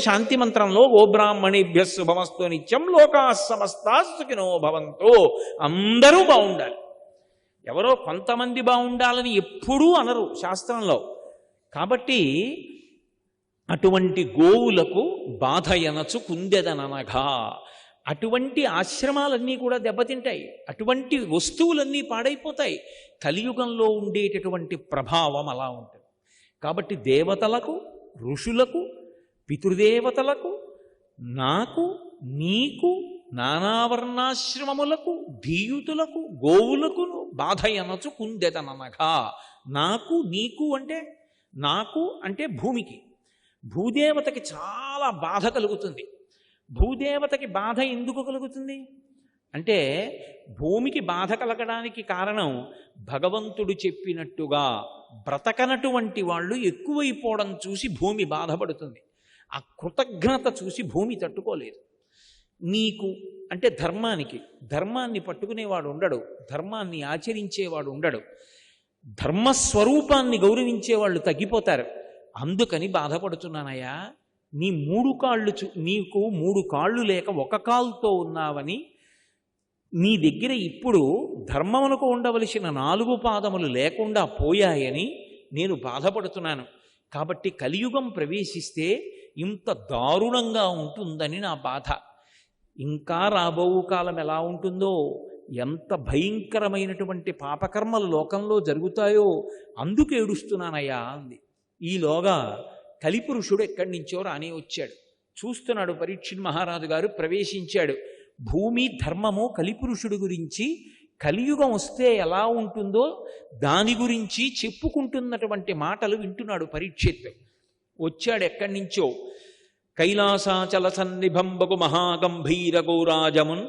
శాంతి మంత్రంలో ఓ బ్రాహ్మణేభ్య శుభమస్తు నిత్యం లోకా సమస్తా సుఖినో భవంతు, అందరూ బాగుండాలి. ఎవరో కొంతమంది బాగుండాలని ఎప్పుడూ అనరు శాస్త్రంలో. కాబట్టి అటువంటి గోవులకు బాధయనచు కుందెదననగా, అటువంటి ఆశ్రమాలన్నీ కూడా దెబ్బతింటాయి, అటువంటి వస్తువులన్నీ పాడైపోతాయి. కలియుగంలో ఉండేటటువంటి ప్రభావం అలా ఉంటుంది. కాబట్టి దేవతలకు, ఋషులకు, పితృదేవతలకు, నాకు, నీకు, నానావర్ణాశ్రమములకు, ధీయుతులకు, గోవులకును బాధయనచు కుందెదననగా. నాకు, నీకు అంటే, నాకు అంటే భూమికి, భూదేవతకి చాలా బాధ కలుగుతుంది. భూదేవతకి బాధ ఎందుకు కలుగుతుంది అంటే, భూమికి బాధ కలగడానికి కారణం భగవంతుడు చెప్పినట్టుగా బ్రతకనటువంటి వాళ్ళు ఎక్కువైపోవడం చూసి భూమి బాధపడుతుంది. ఆ కృతజ్ఞత చూసి భూమి తట్టుకోలేదు. నీకు అంటే ధర్మానికి, ధర్మాన్ని పట్టుకునేవాడు ఉండడు, ధర్మాన్ని ఆచరించేవాడు ఉండడు, ధర్మస్వరూపాన్ని గౌరవించేవాళ్ళు తగ్గిపోతారు. అందుకని బాధపడుతున్నానయ్యా. నీ నీకు 3 కాళ్ళు లేక ఒక కాలుతో ఉన్నావని, నీ దగ్గర ఇప్పుడు ధర్మమునకు ఉండవలసిన 4 పాదములు లేకుండా పోయాయని నేను బాధపడుతున్నాను. కాబట్టి కలియుగం ప్రవేశిస్తే ఇంత దారుణంగా ఉంటుందని నా బాధ. ఇంకా రాబో కాలం ఎలా ఉంటుందో, ఎంత భయంకరమైనటువంటి పాపకర్మలు లోకంలో జరుగుతాయో అందుకు ఏడుస్తున్నానయ్యా అంది. ఈలోగా కలిపురుషుడు ఎక్కడి నుంచో రాని వచ్చాడు. చూస్తున్నాడు పరీక్షిత్ మహారాజు గారు. ప్రవేశించాడు. భూమి, ధర్మము, కలిపురుషుడి గురించి కలియుగం వస్తే ఎలా ఉంటుందో దాని గురించి చెప్పుకుంటున్నటువంటి మాటలు వింటున్నాడు పరీక్షిత్. వచ్చాడు ఎక్కడి నుంచో. కైలాసాచల సన్నిభంబగు మహాగంభీర గోరాజమున్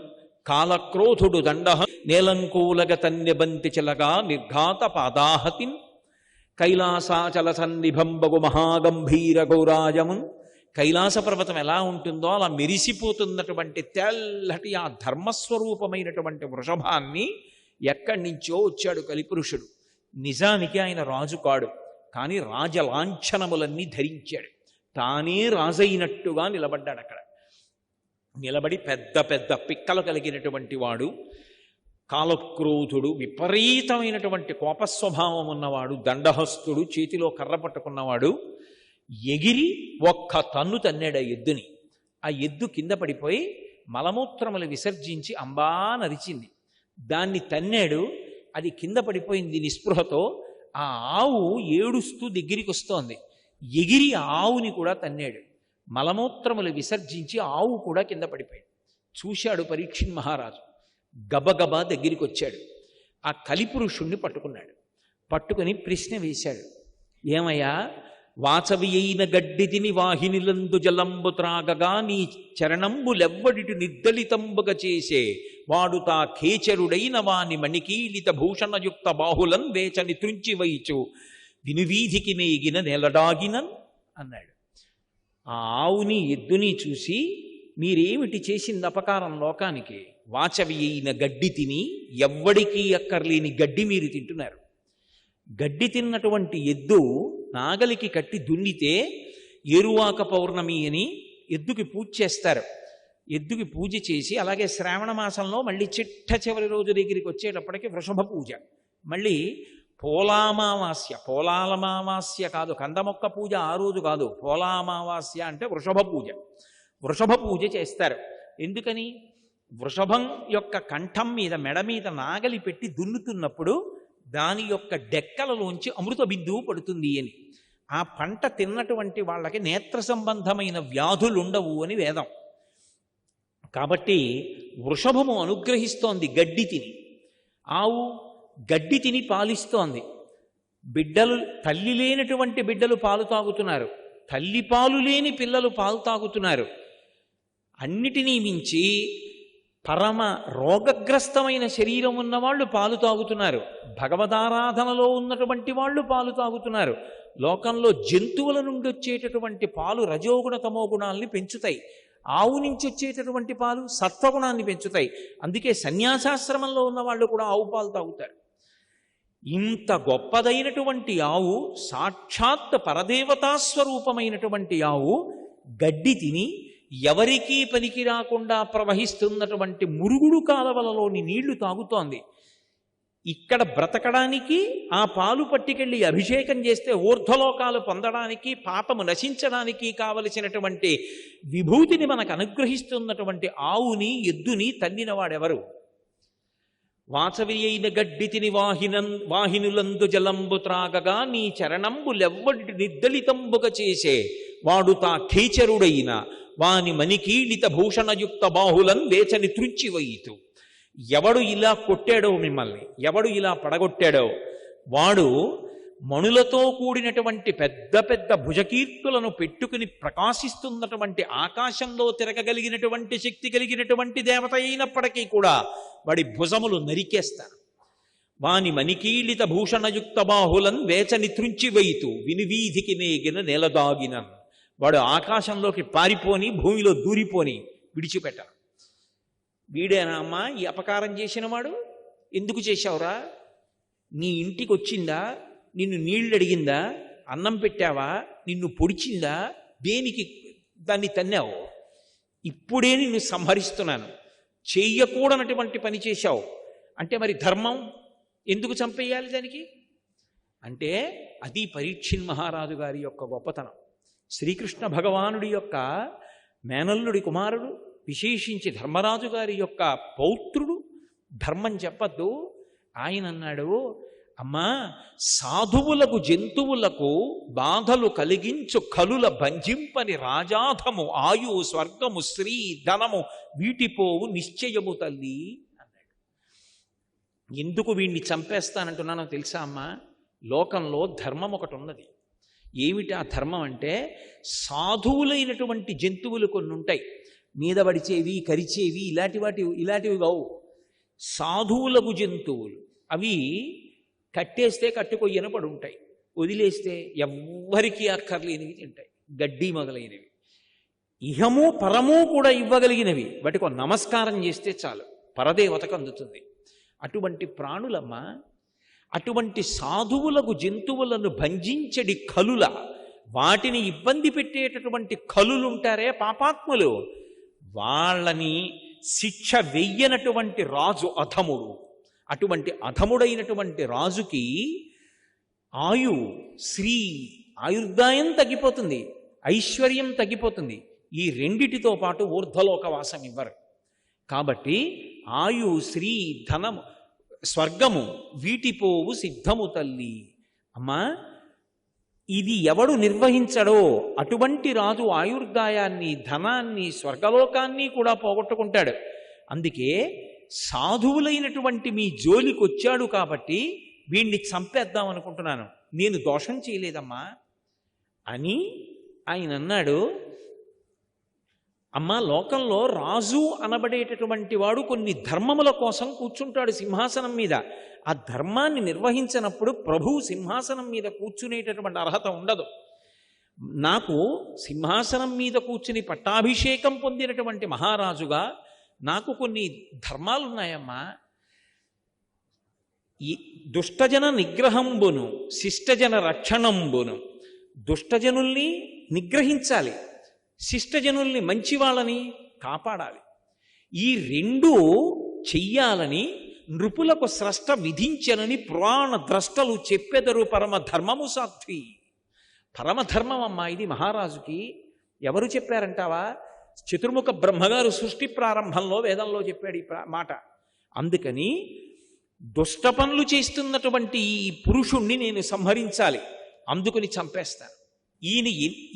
కాలక్రోధుడు దండ నేలంకూలగ తన్యబంతి చెలగా నిర్ఘాత పాదాహతిన్. కైలాసాచల సన్నిభంబగు మహాగంభీర గౌరాజమున్, కైలాస పర్వతం ఎలా ఉంటుందో అలా మెరిసిపోతున్నటువంటి తెల్లటి ఆ ధర్మస్వరూపమైనటువంటి వృషభాన్ని ఎక్కడి నుంచో వచ్చాడు కలిపురుషుడు. నిజానికి ఆయన రాజు కాడు, కానీ రాజలాంఛనములన్నీ ధరించాడు. తానే రాజైనట్టుగా నిలబడ్డాడు. అక్కడ నిలబడి పెద్ద పెద్ద పిక్కలు కలిగినటువంటి వాడు, కాలక్రోధుడు, విపరీతమైనటువంటి కోపస్వభావం ఉన్నవాడు, దండహస్తుడు, చేతిలో కర్ర పట్టుకున్నవాడు, ఎగిరి ఒక్క తన్ను తన్నాడు ఆ ఎద్దుని. ఆ ఎద్దు కింద పడిపోయి మలమూత్రములు విసర్జించి అంబా నరిచింది. దాన్ని తన్నాడు, అది కింద పడిపోయింది నిస్పృహతో. ఆ ఆవు ఏడుస్తూ దగ్గరికి వస్తోంది. ఎగిరి ఆవుని కూడా తన్నాడు. మలమూత్రములు విసర్జించి ఆవు కూడా కింద పడిపోయింది. చూశాడు పరీక్షిత్ మహారాజు. గబగబా దగ్గరికి వచ్చాడు. ఆ కలిపురుషుణ్ణి పట్టుకున్నాడు. పట్టుకుని ప్రశ్న వేశాడు. ఏమయ్యా, వాచవి అయిన గడ్డి తిని వాహినిలందు జలంబు త్రాగగా నీ చరణంబులెవ్వడిటు నిర్దలితంబుగ చేసే వాడు తా ఖేచరుడైన వాని మణికీలిత భూషణయుక్త బాహులన్ వేచని త్రుంచి వైచు వినువీధికి మేగిన నెలడాగినన్ అన్నాడు. ఆ ఆవుని ఎద్దుని చూసి, మీరేమిటి చేసింది అపకారం లోకానికి? వాచవి అయిన గడ్డి తిని, ఎవ్వడికి అక్కర్లేని గడ్డి మీరు తింటున్నారు. గడ్డి తిన్నటువంటి ఎద్దు నాగలికి కట్టి దున్నితే ఏరువాక పౌర్ణమి అని ఎద్దుకి పూజ చేస్తారు. ఎద్దుకి పూజ చేసి, అలాగే శ్రావణ మాసంలో మళ్ళీ చిట్ట చివరి రోజు దగ్గరికి వచ్చేటప్పటికి వృషభ పూజ, మళ్ళీ పోలామావాస్య, పోలాలమావాస్య కాదు, కందమొక్క పూజ ఆ రోజు కాదు, పోలామావాస్య అంటే వృషభ పూజ. వృషభ పూజ చేస్తారు. ఎందుకని? వృషభం యొక్క కంఠం మీద, మెడ మీద నాగలి పెట్టి దున్నుతున్నప్పుడు దాని యొక్క డెక్కలలోంచి అమృత బిందువు పడుతుంది అని. ఆ పంట తిన్నటువంటి వాళ్ళకి నేత్ర సంబంధమైన వ్యాధులు ఉండవు అని వేదం. కాబట్టి వృషభము అనుగ్రహిస్తోంది గడ్డి తిని, ఆవు గడ్డి తిని పాలిస్తోంది. బిడ్డలు, తల్లి లేనటువంటి బిడ్డలు పాలు తాగుతున్నారు, తల్లి పాలు లేని పిల్లలు పాలు తాగుతున్నారు. అన్నిటినీ మించి పరమ రోగగ్రస్తమైన శరీరం ఉన్నవాళ్ళు పాలు తాగుతున్నారు, భగవదారాధనలో ఉన్నటువంటి వాళ్ళు పాలు తాగుతున్నారు. లోకంలో జంతువుల నుండి వచ్చేటటువంటి పాలు రజోగుణ తమోగుణాల్ని పెంచుతాయి, ఆవు నుంచి వచ్చేటటువంటి పాలు సత్వగుణాన్ని పెంచుతాయి. అందుకే సన్యాసాశ్రమంలో ఉన్న వాళ్ళు కూడా ఆవు పాలు తాగుతారు. ఇంత గొప్పదైనటువంటి ఆవు, సాక్షాత్ పరదేవతాస్వరూపమైనటువంటి ఆవు గడ్డి తిని ఎవరికీ పనికి రాకుండా ప్రవహిస్తున్నటువంటి మురుగుడు కాలవలలోని నీళ్లు తాగుతోంది. ఇక్కడ బ్రతకడానికి, ఆ పాలు పట్టుకెళ్ళి అభిషేకం చేస్తే ఊర్ధ్వలోకాలు పొందడానికి, పాపము నశించడానికి కావలసినటువంటి విభూతిని మనకు అనుగ్రహిస్తున్నటువంటి ఆవుని, ఎద్దుని తన్నిన వాడెవరు? వాచవి అయిన గడ్డి తిని వాహినులందు జలంబు త్రాగగా నీ చరణంబులెవ్వడి నిర్దళితంబుగా చేసే వాడు తా ఖేచరుడైన వాని మణికీళిత భూషణయుక్త బాహులం వేచని త్రుంచివయితు. ఎవడు ఇలా కొట్టాడో మిమ్మల్ని, ఎవడు ఇలా పడగొట్టాడో వాడు మణులతో కూడినటువంటి పెద్ద పెద్ద భుజకీర్తులను పెట్టుకుని ప్రకాశిస్తున్నటువంటి ఆకాశంలో తిరగగలిగినటువంటి శక్తి కలిగినటువంటి దేవత అయినప్పటికీ కూడా వాడి భుజములు నరికేస్తారు. వాని మణికీళిత భూషణయుక్త బాహులం వేచని త్రుంచివయితు వినివీధికి నేగిన నెలదాగినన్. వాడు ఆకాశంలోకి పారిపోని, భూమిలో దూరిపోని విడిచిపెట్టారు. వీడేనా అమ్మా ఈ అపకారం చేసినవాడు? ఎందుకు చేశావురా? నీ ఇంటికి వచ్చిందా? నిన్ను నీళ్ళు అడిగిందా? అన్నం పెట్టావా? నిన్ను పొడిచిందా? దేనికి దాన్ని తన్నావు? ఇప్పుడే నిన్ను సంహరిస్తున్నాను. చెయ్యకూడనటువంటి పని చేశావు అంటే మరి ధర్మం ఎందుకు చంపేయాలి దానికి? అంటే అది పరీక్షిన్ మహారాజు గారి యొక్క గొప్పతనం. శ్రీకృష్ణ భగవానుడి యొక్క మేనల్లుడి కుమారుడు, విశేషించి ధర్మరాజు గారి యొక్క పౌత్రుడు. ధర్మం చెప్పద్దు. ఆయన అన్నాడు, అమ్మా సాధువులకు జంతువులకు బాధలు కలిగించు కలుల భంజింపని రాజాధము ఆయు స్వర్గము శ్రీ ధనము వీటిపోవు నిశ్చయము తల్లి అన్నాడు. ఎందుకు వీణ్ణి చంపేస్తానంటున్నానో తెలుసా అమ్మా? లోకంలో ధర్మం ఒకటి ఉన్నది. ఏమిటి ఆ ధర్మం అంటే, సాధువులైనటువంటి జంతువులు కొన్ని ఉంటాయి, మీద పడిచేవి, కరిచేవి, ఇలాంటివి కావు. సాధువులకు జంతువులు అవి కట్టేస్తే కట్టుకొయ్యన పడి ఉంటాయి, వదిలేస్తే ఎవ్వరికీ అక్కర్లేనివి తింటాయి, గడ్డి మొదలైనవి. ఇహము పరము కూడా ఇవ్వగలిగినవి. వాటికి నమస్కారం చేస్తే చాలు, పరదేవతకు అందుతుంది. అటువంటి ప్రాణులమ్మ, అటువంటి సాధువులకు జంతువులను భంజించడి కలుల, వాటిని ఇబ్బంది పెట్టేటటువంటి కలులుంటారే పాపాత్ములు, వాళ్ళని శిక్ష వెయ్యనటువంటి రాజు అధముడు. అటువంటి అధముడైనటువంటి రాజుకి శ్రీ ఆయుర్దాయం తగ్గిపోతుంది, ఐశ్వర్యం తగ్గిపోతుంది. ఈ రెండిటితో పాటు ఊర్ధ్వలోకవాసం ఇవ్వరు. కాబట్టి శ్రీ ధనము స్వర్గము వీటిపోవు సిద్ధము తల్లి. అమ్మా, ఇది ఎవడు నిర్వహించడో అటువంటి రాజు ఆయుర్దాయాన్ని, ధనాన్ని, స్వర్గలోకాన్ని కూడా పోగొట్టుకుంటాడు. అందుకే సాధువులైనటువంటి మీ జోలికి వచ్చాడు కాబట్టి వీణ్ణి చంపేద్దాం అనుకుంటున్నాను, నేను దోషం చేయలేదమ్మా అని ఆయన అన్నాడు. అమ్మ, లోకంలో రాజు అనబడేటటువంటి వాడు కొన్ని ధర్మముల కోసం కూర్చుంటాడు సింహాసనం మీద. ఆ ధర్మాన్ని నిర్వహించినప్పుడు ప్రభువు సింహాసనం మీద కూర్చునేటటువంటి అర్హత ఉండదు. నాకు సింహాసనం మీద కూర్చుని పట్టాభిషేకం పొందినటువంటి మహారాజుగా నాకు కొన్ని ధర్మాలు ఉన్నాయమ్మా. ఈ దుష్టజన నిగ్రహంబును శిష్టజన రక్షణంబును. దుష్టజనుల్ని నిగ్రహించాలి, శిష్టజనుల్ని, మంచి వాళ్ళని కాపాడాలి. ఈ రెండు చెయ్యాలని నృపులకు స్రష్ట విధించనని పురాణ ద్రష్టలు చెప్పెదరు. పరమధర్మము సాధ్వి. పరమధర్మం అమ్మా ఇది మహారాజుకి. ఎవరు చెప్పారంటావా? చతుర్ముఖ బ్రహ్మగారు సృష్టి ప్రారంభంలో వేదంలో చెప్పాడు ఈ మాట. అందుకని దుష్ట పనులు చేస్తున్నటువంటి ఈ పురుషుణ్ణి నేను సంహరించాలి, అందుకుని చంపేస్తాను.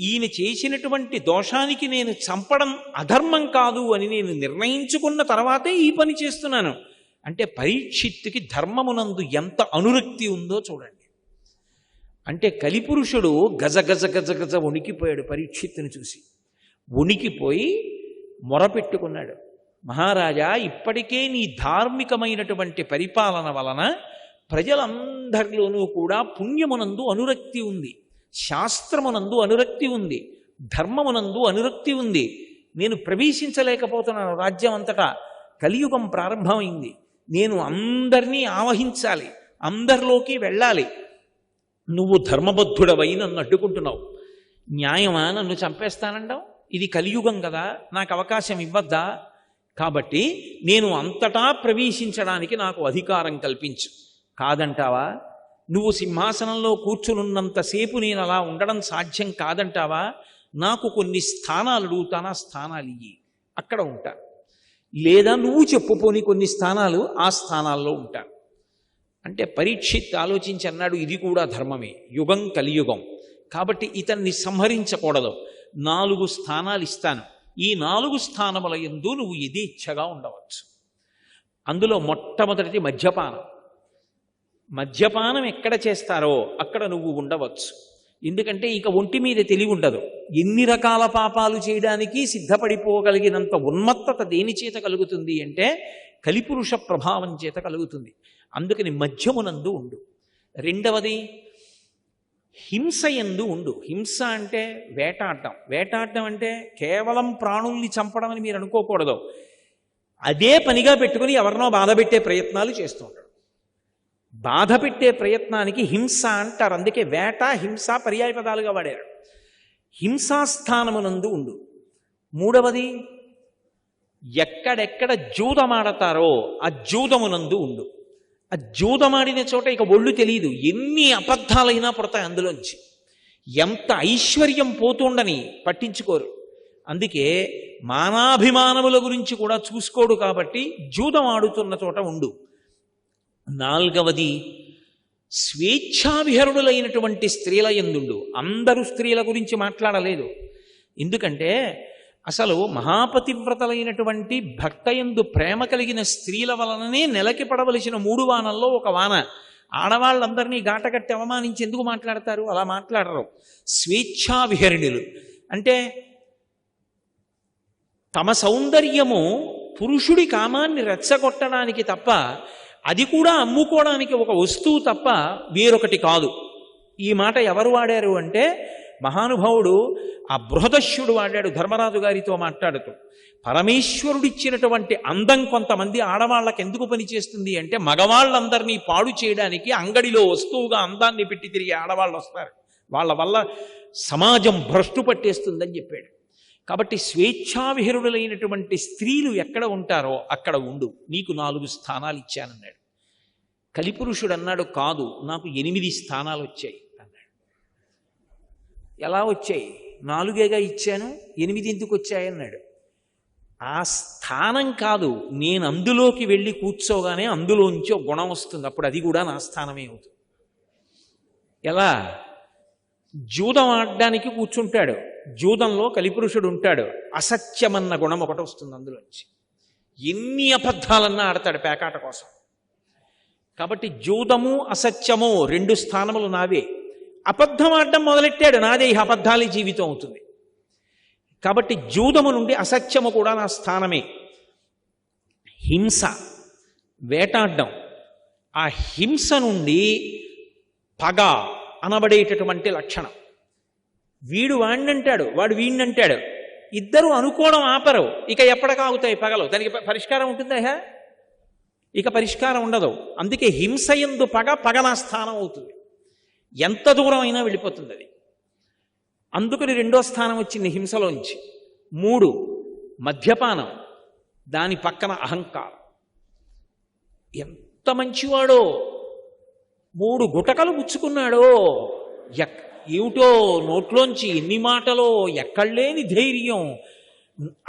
ఈయన చేసినటువంటి దోషానికి నేను చంపడం అధర్మం కాదు అని నేను నిర్ణయించుకున్న తర్వాతే ఈ పని చేస్తున్నాను అంటే పరీక్షిత్తుకి ధర్మమునందు ఎంత అనురక్తి ఉందో చూడండి. అంటే కలిపురుషుడు గజ గజ గజ గజ వణికిపోయాడు పరీక్షిత్తుని చూసి. వణికిపోయి మొరపెట్టుకున్నాడు, మహారాజా, ఇప్పటికే నీ ధార్మికమైనటువంటి పరిపాలన వలన ప్రజలందరిలోనూ కూడా పుణ్యమునందు అనురక్తి ఉంది, శాస్త్రమునందు అనురక్తి ఉంది, ధర్మమునందు అనురక్తి ఉంది. నేను ప్రవేశించలేకపోతున్నాను రాజ్యం అంతటా. కలియుగం ప్రారంభమైంది, నేను అందరినీ ఆవహించాలి, అందరిలోకి వెళ్ళాలి. నువ్వు ధర్మబద్ధుడవై నన్ను అడ్డుకుంటున్నావు. న్యాయమా నన్ను చంపేస్తానంటావు? ఇది కలియుగం కదా, నాకు అవకాశం ఇవ్వద్దా? కాబట్టి నేను అంతటా ప్రవేశించడానికి నాకు అధికారం కల్పించు. కాదంటావా? నువ్వు సింహాసనంలో కూర్చునున్నంతసేపు నేను అలా ఉండడం సాధ్యం కాదంటావా? నాకు కొన్ని స్థానాలు అడుగుతాను, ఆ స్థానాలు ఇయ్యి, అక్కడ ఉంటా. లేదా నువ్వు చెప్పుపోని కొన్ని స్థానాలు, ఆ స్థానాల్లో ఉంటా. అంటే పరీక్షిత్ ఆలోచించి అన్నాడు, ఇది కూడా ధర్మమే, యుగం కలియుగం, కాబట్టి ఇతన్ని సంహరించకూడదు. 4 స్థానాలు ఇస్తాను, ఈ 4 స్థానముల యందు నువ్వు యథేచ్ఛగా ఉండవచ్చు. అందులో మొట్టమొదటిది మద్యపానం. మద్యపానం ఎక్కడ చేస్తారో అక్కడ నువ్వు ఉండవచ్చు. ఎందుకంటే ఇక ఒంటి మీద తెలివి ఉండదు. ఎన్ని రకాల పాపాలు చేయడానికి సిద్ధపడిపోగలిగినంత ఉన్మత్తత దేని చేత కలుగుతుంది అంటే కలిపురుష ప్రభావం చేత కలుగుతుంది. అందుకని మద్యమునందు ఉండు. రెండవది హింస యందు ఉండు. హింస అంటే వేటాడటం. వేటాడటం అంటే కేవలం ప్రాణుల్ని చంపడం అని మీరు అనుకోకూడదు. అదే పనిగా పెట్టుకుని ఎవరినో బాధ పెట్టే ప్రయత్నాలు చేస్తూ ఉంటాడు. బాధ పెట్టే ప్రయత్నానికి హింస అంటారు. అందుకే వేట, హింస పర్యాయ పదాలుగా వాడారు. హింసాస్థానమునందు ఉండు. మూడవది ఎక్కడెక్కడ జూదమాడతారో ఆ జూదమునందు ఉండు. ఆ జూదమాడిన చోట ఇక ఒళ్ళు తెలియదు, ఎన్ని అబద్ధాలైనా పుడతాయి అందులోంచి. ఎంత ఐశ్వర్యం పోతుండని పట్టించుకోరు. అందుకే మానాభిమానముల గురించి కూడా చూసుకోడు. కాబట్టి జూదం ఆడుతున్న చోట ఉండు. నాలుగవది స్వేచ్ఛావిహరుడులైనటువంటి స్త్రీల యందుండు. అందరూ స్త్రీల గురించి మాట్లాడలేదు. ఎందుకంటే అసలు మహాపతివ్రతలైనటువంటి భక్తయందు ప్రేమ కలిగిన స్త్రీల వలననే నెలకి పడవలసిన 3 వానల్లో 1 వాన. ఆడవాళ్ళందరినీ గాటగట్టి అవమానించి ఎందుకు మాట్లాడతారు? అలా మాట్లాడరు. స్వేచ్ఛావిహరిణులు అంటే తమ సౌందర్యము పురుషుడి కామాన్ని రెచ్చగొట్టడానికి తప్ప, అది కూడా అమ్ముకోవడానికి ఒక వస్తువు తప్ప వేరొకటి కాదు. ఈ మాట ఎవరు వాడారు అంటే మహానుభావుడు ఆ బృహదశ్యుడు వాడాడు ధర్మరాజు గారితో మాట్లాడుతూ. పరమేశ్వరుడిచ్చినటువంటి అందం కొంతమంది ఆడవాళ్ళకి ఎందుకు పనిచేస్తుంది అంటే మగవాళ్ళందరినీ పాడు చేయడానికి అంగడిలో వస్తువుగా అందాన్ని పెట్టి తిరిగి ఆడవాళ్ళు వస్తారు, వాళ్ళ వల్ల సమాజం భ్రష్టు పట్టేస్తుందని చెప్పాడు. కాబట్టి స్వేచ్ఛావిహరుడులైనటువంటి స్త్రీలు ఎక్కడ ఉంటారో అక్కడ ఉండు, నీకు 4 స్థానాలు ఇచ్చానన్నాడు. కలిపురుషుడు అన్నాడు, కాదు, నాకు 8 స్థానాలు వచ్చాయి అన్నాడు. ఎలా వచ్చాయి? 4గా ఇచ్చాను, 8 ఎందుకు వచ్చాయన్నాడు. ఆ స్థానం కాదు, నేను అందులోకి వెళ్ళి కూర్చోగానే అందులోంచి ఒక గుణం వస్తుంది, అప్పుడు అది కూడా నా స్థానమే అవుతుంది. ఎలా? జూదం ఆడడానికి కూర్చుంటాడు, జూదంలో కలిపురుషుడు ఉంటాడు, అసత్యమన్న గుణం ఒకటి వస్తుంది అందులోంచి. ఎన్ని అబద్ధాలన్నా ఆడతాడు పేకాట కోసం. కాబట్టి జూదము అసత్యము 2 స్థానములు నావే. అబద్ధం ఆడడం మొదలెట్టాడు, నాదే ఈ అబద్ధాలే జీవితం అవుతుంది. కాబట్టి జూదము నుండి అసత్యము కూడా నా స్థానమే. హింస, వేటాడడం, ఆ హింస నుండి పగ అనబడేటటువంటి లక్షణం. వీడు వాణ్ణంటాడు, వాడు వీణ్ణంటాడు, ఇద్దరు అనుకోవడం ఆపరు. ఇక ఎప్పటికాగుతాయి పగలు? దానికి పరిష్కారం ఉంటుందా? ఇక పరిష్కారం ఉండదు. అందుకే హింసయందు పగ నా స్థానం అవుతుంది, ఎంత దూరం అయినా వెళ్ళిపోతుంది అది. అందుకని 2వ స్థానం వచ్చింది హింసలోంచి. 3 మద్యపానం, దాని పక్కన అహంకారం. ఎంత మంచివాడో, 3 గుటకలు పుచ్చుకున్నాడో, ఏమిటో నోట్లోంచి ఎన్ని మాటలో, ఎక్కడలేని ధైర్యం.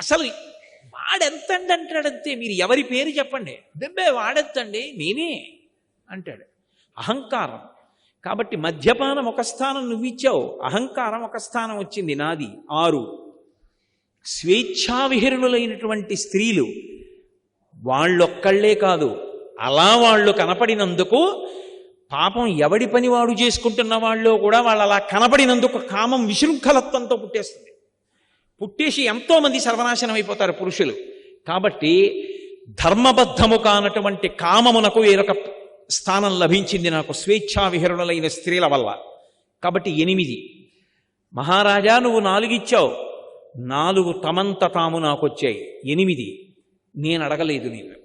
అసలు వాడెంతండి అంటాడంతే. మీరు ఎవరి పేరు చెప్పండి, బెబ్బే వాడెత్తండి, నేనే అంటాడు. అహంకారం. కాబట్టి మద్యపానం ఒక స్థానం నువ్వు ఇచ్చావు, అహంకారం ఒక స్థానం వచ్చింది నాది. 6 స్వేచ్ఛావిహరులైనటువంటి స్త్రీలు వాళ్ళొక్కళ్లే కాదు, అలా వాళ్ళు కనపడినందుకు పాపం ఎవడి పని వాడు చేసుకుంటున్న వాళ్ళు కూడా వాళ్ళు అలా కనపడినందుకు కామం విశృంఖలత్వంతో పుట్టేస్తుంది. పుట్టేసి ఎంతోమంది సర్వనాశనం అయిపోతారు పురుషులు. కాబట్టి ధర్మబద్ధము కానటువంటి కామమునకు వేరొక స్థానం లభించింది నాకు స్వేచ్ఛావిహరులైన స్త్రీల వల్ల. కాబట్టి 8. మహారాజా నువ్వు 4 ఇచ్చావు, 4 తమంత తాము నాకు వచ్చాయి. 8 నేను అడగలేదు, నేను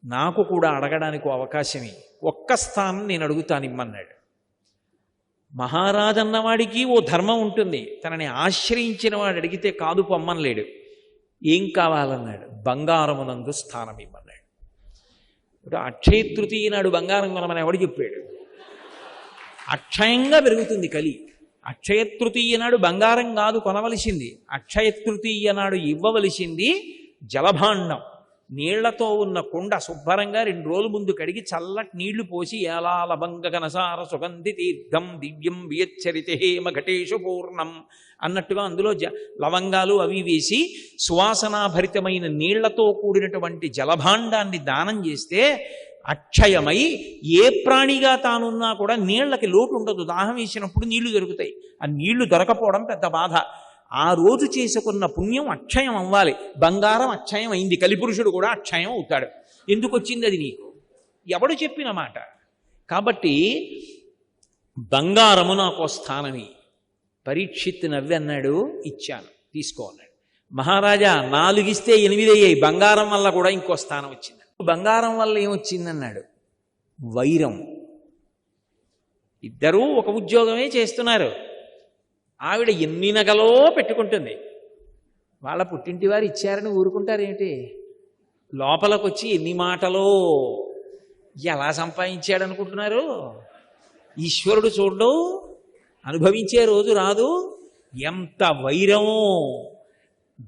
నాకు కూడా అడగడానికి అవకాశమే. ఒక్క స్థానం నేను అడుగుతాను ఇమ్మన్నాడు. మహారాజన్నవాడికి ఓ ధర్మం ఉంటుంది. తనని ఆశ్రయించిన వాడు అడిగితే కాదు పొమ్మనలేడు. ఏం కావాలన్నాడు? బంగారమునందు స్థానం ఇమ్మన్నాడు. ఇప్పుడు అక్షయ తృతీయ నాడు బంగారం కొనమని ఎవడు చెప్పాడు? అక్షయంగా పెరుగుతుంది కలి. అక్షయ తృతీయ నాడు బంగారం కాదు కొనవలసింది, అక్షయ తృతీయ నాడు ఇవ్వవలసింది జలభాండం. నీళ్లతో ఉన్న కుండ శుభ్రంగా 2 రోజుల ముందు కడిగి చల్లటి నీళ్లు పోసి ఏలాలభంగ కనసార సుగంధి తీర్థం దివ్యం వియచ్చరితే ఘటేషు పూర్ణం అన్నట్టుగా అందులో లవంగాలు అవి వేసి సువాసనాభరితమైన నీళ్లతో కూడినటువంటి జలభాండాన్ని దానం చేస్తే అక్షయమై ఏ ప్రాణిగా తానున్నా కూడా నీళ్లకి లోటు ఉండదు. దాహం వేసినప్పుడు నీళ్లు దొరుకుతాయి. ఆ నీళ్లు దొరకపోవడం పెద్ద బాధ. ఆ రోజు చేసుకున్న పుణ్యం అక్షయం అవ్వాలి. బంగారం అక్షయం అయింది, కలిపురుషుడు కూడా అక్షయం అవుతాడు. ఎందుకు వచ్చింది అది నీకు? ఎవడు చెప్పిన మాట? కాబట్టి బంగారము నాకు స్థానమే. పరీక్షిత్ నవ్వి అన్నాడు, ఇచ్చాను, తీసుకో అన్నాడు. మహారాజా 4 ఇస్తే 8 అయ్యాయి, బంగారం వల్ల కూడా ఇంకో స్థానం వచ్చింది. బంగారం వల్ల ఏమొచ్చిందన్నాడు? వైరం. ఇద్దరూ ఒక ఉద్యోగమే చేస్తున్నారు. ఆవిడ ఎన్ని నగలో పెట్టుకుంటుంది. వాళ్ళ పుట్టింటి వారు ఇచ్చారని ఊరుకుంటారేమిటి? లోపలికి వచ్చి ఎన్ని మాటలో ఎలా సంపాదించాడు అనుకుంటున్నారు? ఈశ్వరుడు చూడడు, అనుభవించే రోజు రాదు. ఎంత వైరమో!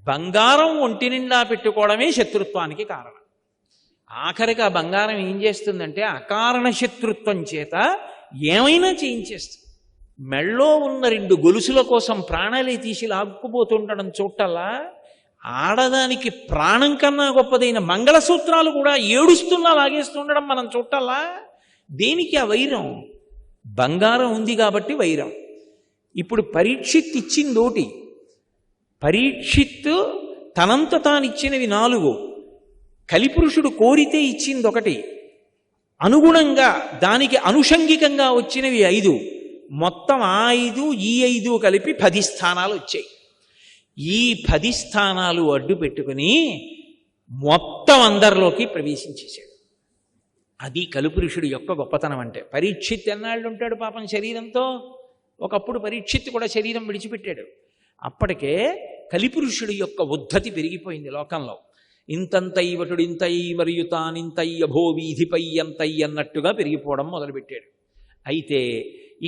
బంగారం ఒంటి నిండా పెట్టుకోవడమే శత్రుత్వానికి కారణం. ఆఖరికి ఆ బంగారం ఏం చేస్తుందంటే అకారణ శత్రుత్వం చేత ఏమైనా చేయించేస్తుంది. మెళ్ళో ఉన్న 2 గొలుసుల కోసం ప్రాణాలే తీసి లాక్కుపోతుండడం చూడటల్లా, ఆడదానికి ప్రాణం కన్నా గొప్పదైన మంగళసూత్రాలు కూడా ఏడుస్తున్నా లాగేస్తుండడం మనం చూడటల్లా. దేనికి ఆ వైరం? బంగారం ఉంది కాబట్టి వైరం. ఇప్పుడు పరీక్షిత్ ఇచ్చిందోటి, పరీక్షిత్ తనంత తానిచ్చినవి 4, కలిపురుషుడు కోరితే ఇచ్చింది 1, అనుగుణంగా దానికి అనుషంగికంగా వచ్చినవి 5. మొత్తం ఆ 5 ఈ 5 కలిపి 10 స్థానాలు వచ్చాయి. ఈ 10 స్థానాలు అడ్డు పెట్టుకుని మొత్తం అందరిలోకి ప్రవేశించేశాడు. అది కలిపురుషుడు యొక్క గొప్పతనం అంటే. పరీక్షిత్ ఎన్నాళ్ళు ఉంటాడు పాపం శరీరంతో? ఒకప్పుడు పరీక్షిత్ కూడా శరీరం విడిచిపెట్టాడు. అప్పటికే కలిపురుషుడు యొక్క ఉద్ధతి పెరిగిపోయింది లోకంలో. ఇంతంతైవటుడు ఇంతై మరియు తానింతై అభో వీధిపై ఎంతై అన్నట్టుగా పెరిగిపోవడం మొదలుపెట్టాడు. అయితే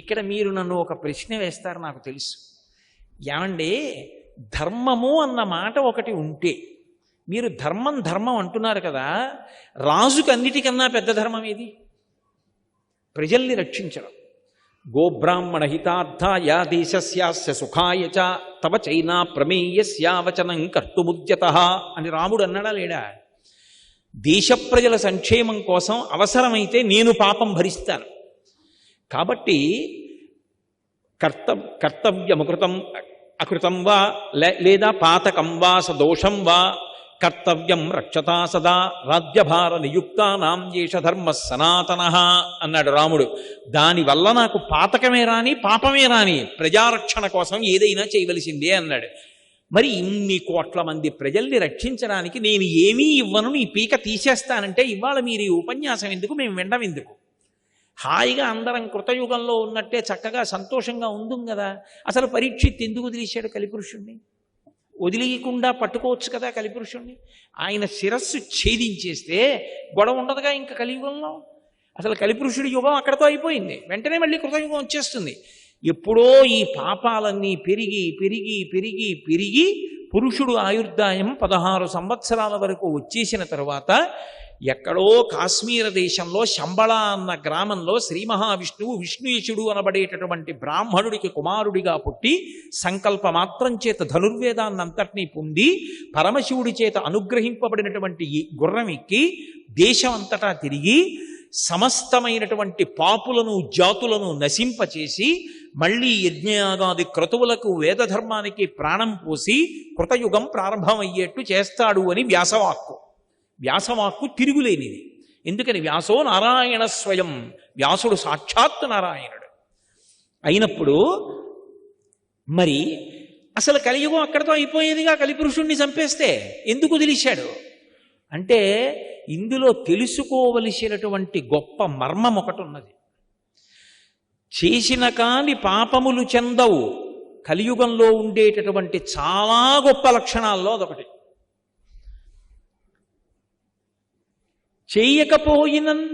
ఇక్కడ మీరు నన్ను ఒక ప్రశ్న వేస్తారు, నాకు తెలుసు. ఏమండి, ధర్మము అన్న మాట ఒకటి ఉంటే, మీరు ధర్మం ధర్మం అంటున్నారు కదా, రాజుకు అన్నిటికన్నా పెద్ద ధర్మం ఏది? ప్రజల్ని రక్షించడం. గోబ్రాహ్మణ హితార్థాయ దేశస్యాస్య సుఖాయ చ తవ చైనా ప్రమేయస్య వచనం కర్తుముద్యతః అని రాముడు అన్నాడా లేడా? దేశ ప్రజల సంక్షేమం కోసం అవసరమైతే నేను పాపం భరిస్తాను. కాబట్టి కర్తవ్యమకృతం అకృతం వా లేదా పాతకం వా సదోషం వా కర్తవ్యం రక్షతా సదా రాజ్యభార నియుక్తానాం ఏష ధర్మ సనాతనః అన్నాడు రాముడు. దానివల్ల నాకు పాతకమే రాని పాపమే రాని ప్రజారక్షణ కోసం ఏదైనా చేయవలసిందే అన్నాడు. మరి ఇన్ని కోట్ల మంది ప్రజల్ని రక్షించడానికి నేను ఏమీ ఇవ్వను, నీ పీక తీసేస్తానంటే ఇవాళ మీరు ఈ ఉపన్యాసం ఎందుకు, మేము వినడం ఎందుకు? హాయిగా అందరం కృతయుగంలో ఉన్నట్టే చక్కగా సంతోషంగా ఉందుం కదా. అసలు పరీక్షిత్ ఎందుకు వదిలేశాడు కలిపురుషుణ్ణి? వదిలేయకుండా పట్టుకోవచ్చు కదా కలిపురుషుణ్ణి. ఆయన శిరస్సు ఛేదించేస్తే గొడవ ఉండదుగా ఇంకా కలియుగంలో. అసలు కలిపురుషుడి యుగం అక్కడతో అయిపోయింది, వెంటనే మళ్ళీ కృతయుగం వచ్చేస్తుంది. ఎప్పుడో ఈ పాపాలన్నీ పెరిగి పెరిగి పెరిగి పెరిగి పురుషుడు ఆయుర్దాయం 16 సంవత్సరాల వరకు వచ్చేసిన తరువాత ఎక్కడో కాశ్మీర దేశంలో శంబళ అన్న గ్రామంలో శ్రీ మహావిష్ణువు విష్ణుయశుడు అనబడేటటువంటి బ్రాహ్మణుడికి కుమారుడిగా పుట్టి సంకల్ప మాత్రం చేత ధనుర్వేదాన్నంతటినీ పొంది పరమశివుడి చేత అనుగ్రహింపబడినటువంటి ఈ గుర్రం ఎక్కి దేశం అంతటా తిరిగి సమస్తమైనటువంటి పాపులను జాతులను నశింపచేసి మళ్ళీ యజ్ఞయాగాది క్రతువులకు వేదధర్మానికి ప్రాణం పోసి కృతయుగం ప్రారంభమయ్యేట్టు చేస్తాడు అని వ్యాసవాక్కు. వ్యాసవాక్కు తిరుగులేనిది. ఎందుకని వ్యాసో నారాయణ స్వయం, వ్యాసుడు సాక్షాత్తు నారాయణుడు అయినప్పుడు మరి అసలు కలియుగం అక్కడితో అయిపోయేదిగా. కలిపురుషుణ్ణి చంపేస్తే ఎందుకు తెలిసాడు అంటే ఇందులో తెలుసుకోవలసినటువంటి గొప్ప మర్మం ఒకటి ఉన్నది. చేసిన కాని పాపములు చెందవు కలియుగంలో ఉండేటటువంటి చాలా గొప్ప లక్షణాల్లో అదొకటి. చేయకపోయినన్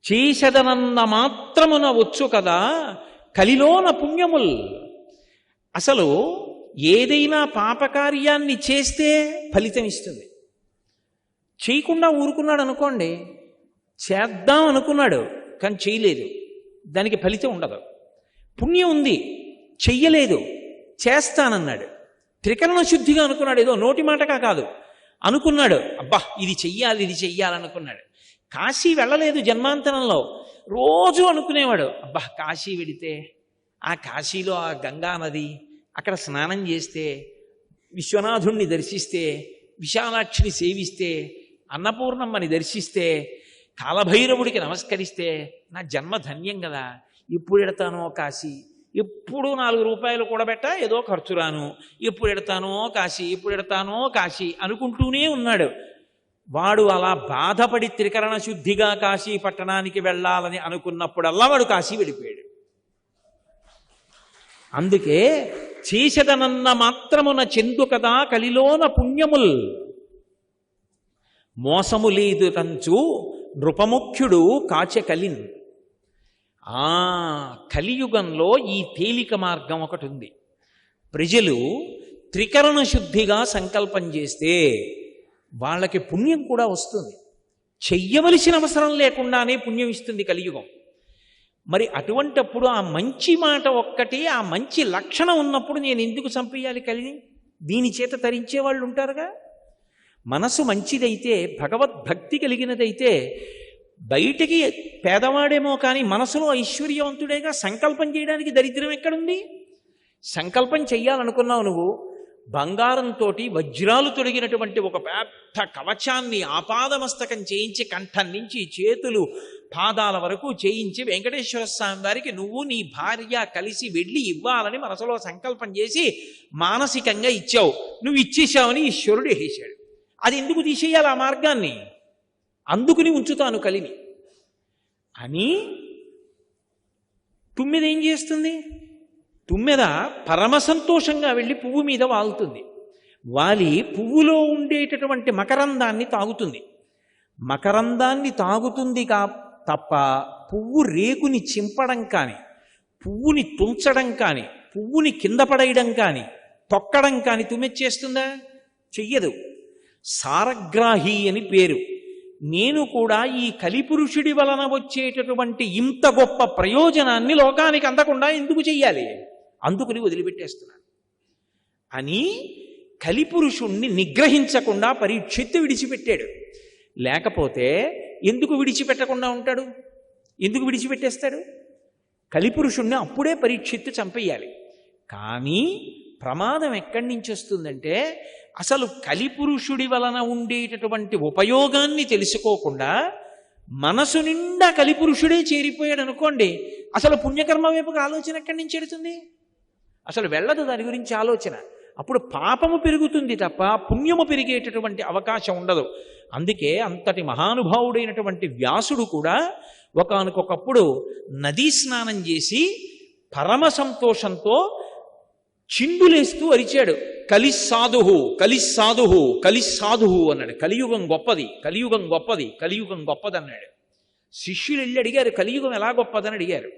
చేసదనన్న మాత్రమున వచ్చు కదా కలిలోన పుణ్యముల్. అసలు ఏదైనా పాపకార్యాన్ని చేస్తే ఫలితం ఇస్తుంది. చేయకుండా ఊరుకున్నాడు అనుకోండి, చేద్దాం అనుకున్నాడు కానీ చేయలేదు, దానికి ఫలితం ఉండదు. పుణ్యం ఉంది, చెయ్యలేదు, చేస్తానన్నాడు, త్రికరణ శుద్ధిగా అనుకున్నాడు, ఏదో నోటి మాటగా కాదు అనుకున్నాడు, అబ్బా ఇది చెయ్యాలి ఇది చెయ్యాలనుకున్నాడు. కాశీ వెళ్ళలేదు జన్మాంతరంలో, రోజు అనుకునేవాడు అబ్బా కాశీ వెడితే ఆ కాశీలో ఆ గంగా నది అక్కడ స్నానం చేస్తే, విశ్వనాథుణ్ణి దర్శిస్తే, విశాలాక్షిని సేవిస్తే, అన్నపూర్ణమ్మని దర్శిస్తే, కాలభైరవుడికి నమస్కరిస్తే నా జన్మ ధన్యం కదా. ఎప్పుడు ఎడతానో కాశీ, ఎప్పుడు 4 రూపాయలు కూడబెట్ట ఏదో ఖర్చు రాను, ఎప్పుడు ఎడతానో కాశీ, ఎప్పుడు ఎడతానో కాశీ అనుకుంటూనే ఉన్నాడు. వాడు అలా బాధపడి త్రికరణ శుద్ధిగా కాశీ పట్టణానికి వెళ్ళాలని అనుకున్నప్పుడల్లా వాడు కాశీ వెళ్ళిపోయాడు. అందుకే చేసదనన్న మాత్రమున చెందు కదా కలిలోన పుణ్యముల్. మోసము లేదు తంచు నృపముఖ్యుడు కాచెకలిన్. కలియుగంలో ఈ తేలిక మార్గం ఒకటి ఉంది. ప్రజలు త్రికరణ శుద్ధిగా సంకల్పం చేస్తే వాళ్ళకి పుణ్యం కూడా వస్తుంది. చెయ్యవలసిన అవసరం లేకుండానే పుణ్యం ఇస్తుంది కలియుగం. మరి అటువంటప్పుడు ఆ మంచి మాట ఒక్కటి, ఆ మంచి లక్షణం ఉన్నప్పుడు నేను ఎందుకు చంపేయాలి కలిని? దీని చేత తరించే వాళ్ళు ఉంటారుగా. మనసు మంచిదైతే, భగవద్భక్తి కలిగినదైతే బయటికి పేదవాడేమో కానీ మనసులో ఐశ్వర్యవంతుడేగా. సంకల్పం చేయడానికి దరిద్రం ఎక్కడుంది? సంకల్పం చెయ్యాలనుకున్నావు నువ్వు, బంగారంతో వజ్రాలు తొడిగినటువంటి ఒక పెద్ద కవచాన్ని ఆపాదమస్తకం చేయించి కంఠం నుంచి చేతులు పాదాల వరకు చేయించి వెంకటేశ్వర స్వామి వారికి నువ్వు నీ భార్య కలిసి వెళ్ళి ఇవ్వాలని మనసులో సంకల్పం చేసి మానసికంగా ఇచ్చావు. నువ్వు ఇచ్చేశావని ఈశ్వరుడు వేసాడు. అది ఎందుకు తీసేయాలి ఆ మార్గాన్ని? అందుకుని ఉంచుతాను కలిని అని. తుమ్మెద ఏం చేస్తుంది? తుమ్మెద పరమ సంతోషంగా వెళ్ళి పువ్వు మీద వాలుతుంది. వాలి పువ్వులో ఉండేటటువంటి మకరందాన్ని తాగుతుంది. మకరందాన్ని తాగుతుంది తప్ప పువ్వు రేకుని చింపడం కానీ, పువ్వుని తుంచడం కానీ, పువ్వుని కింద పడేయడం కానీ, తొక్కడం కానీ తుమ్మెద చేస్తుందా? చెయ్యదు. సారగ్రాహి అని పేరు. నేను కూడా ఈ కలిపురుషుడి వలన వచ్చేటటువంటి ఇంత గొప్ప ప్రయోజనాన్ని లోకానికి అందకుండా ఎందుకు చెయ్యాలి? అందుకుని వదిలిపెట్టేస్తున్నాను అని కలిపురుషుణ్ణి నిగ్రహించకుండా పరీక్షిత్తు విడిచిపెట్టాడు. లేకపోతే ఎందుకు విడిచిపెట్టకుండా ఉంటాడు? ఎందుకు విడిచిపెట్టేస్తాడు? కలిపురుషుణ్ణి అప్పుడే పరీక్షిత్తు చంపేయాలి. కానీ ప్రమాదం ఎక్కడి నుంచి వస్తుందంటే, అసలు కలిపురుషుడి వలన ఉండేటటువంటి ఉపయోగాన్ని తెలుసుకోకుండా మనసు నిండా కలిపురుషుడే చేరిపోయాడు అనుకోండి, అసలు పుణ్యకర్మ వైపుకి ఆలోచన ఎక్కడి నుంచి ఎడుతుంది? అసలు వెళ్ళదు దాని గురించి ఆలోచన. అప్పుడు పాపము పెరుగుతుంది తప్ప పుణ్యము పెరిగేటటువంటి అవకాశం ఉండదు. అందుకే అంతటి మహానుభావుడైనటువంటి వ్యాసుడు కూడా ఒకానొకప్పుడు నదీ స్నానం చేసి పరమ సంతోషంతో చిందులేస్తూ అరిచాడు, కలిస్సాధుహు కలిస్సాధుహు కలిస్సాధుహు అన్నాడు. కలియుగం గొప్పది, కలియుగం గొప్పది, కలియుగం గొప్పది అన్నాడు. శిష్యులు వెళ్ళి అడిగారు, కలియుగం ఎలా గొప్పదని అడిగారు.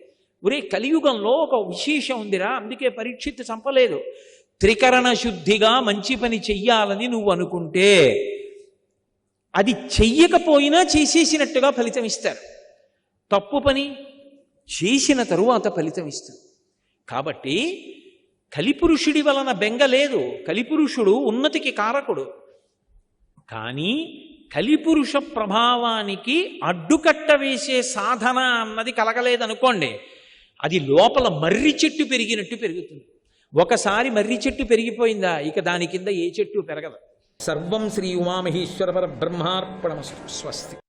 ఒరే కలియుగంలో ఒక విశేషం ఉందిరా, అందుకే పరీక్షిత్తు చంపలేదు. త్రికరణ శుద్ధిగా మంచి పని చెయ్యాలని నువ్వు అనుకుంటే అది చెయ్యకపోయినా చేసేసినట్టుగా ఫలితం ఇస్తారు. తప్పు పని చేసిన తరువాత ఫలితం ఇస్తుంది. కాబట్టి కలిపురుషుడి వలన బెంగ లేదు. కలిపురుషుడు ఉన్నతికి కారకుడు. కానీ కలిపురుష ప్రభావానికి అడ్డుకట్ట వేసే సాధన అన్నది కలగలేదనుకోండి, అది లోపల మర్రి చెట్టు పెరిగినట్టు పెరుగుతుంది. ఒకసారి మర్రి చెట్టు పెరిగిపోయిందా ఇక దాని కింద ఏ చెట్టు పెరగదు. సర్వం శ్రీ ఉమామహేశ్వర పరబ్రహ్మార్పణమస్తు. స్వస్తి.